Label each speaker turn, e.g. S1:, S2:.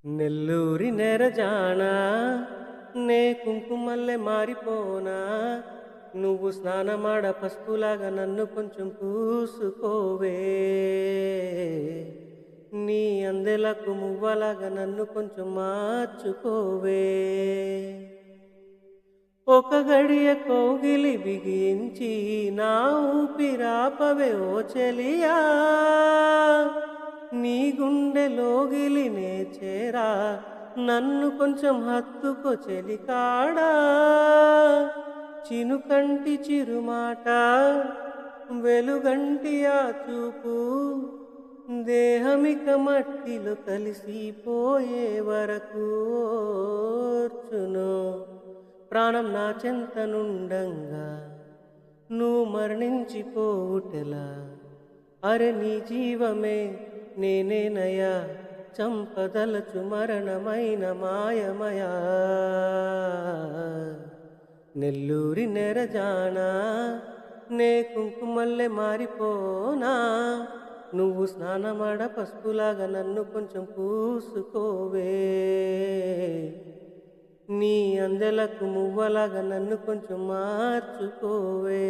S1: నెల్లూరి నెరజానా నే కుంకుమల్లె మారిపోనా నువ్వు స్నానమాడ పసుపులాగా నన్ను కొంచెం పూసుకోవే నీ అందెలకు మువ్వలాగా నన్ను కొంచెం మార్చుకోవే ఒక గడియ కోగిలి బిగించి నా ఊపిరాపవే ఓ చెలియా నీ గుండెలోగిలినే చేరా నన్ను కొంచెం హత్తుకో చెలికాడా చినుకంటి చిరుమాట వెలుగంటి ఆ చూపు దేహమిక మట్టిలో కలిసిపోయే వరకు ఓర్చును ప్రాణం నా చెంతనుండంగా నువ్వు మరణించిపోవుటెలా అరె నీ జీవమే నేనేనయా చంపదలచు మరణమైన మాయమయా నెల్లూరి నెరజానా నే కుంకుమల్లె మారిపోనా నువ్వు స్నానమాడ పసుపులాగా నన్ను కొంచెం పూసుకోవే నీ అందెలకు మువ్వలాగా నన్ను కొంచెం మార్చుకోవే.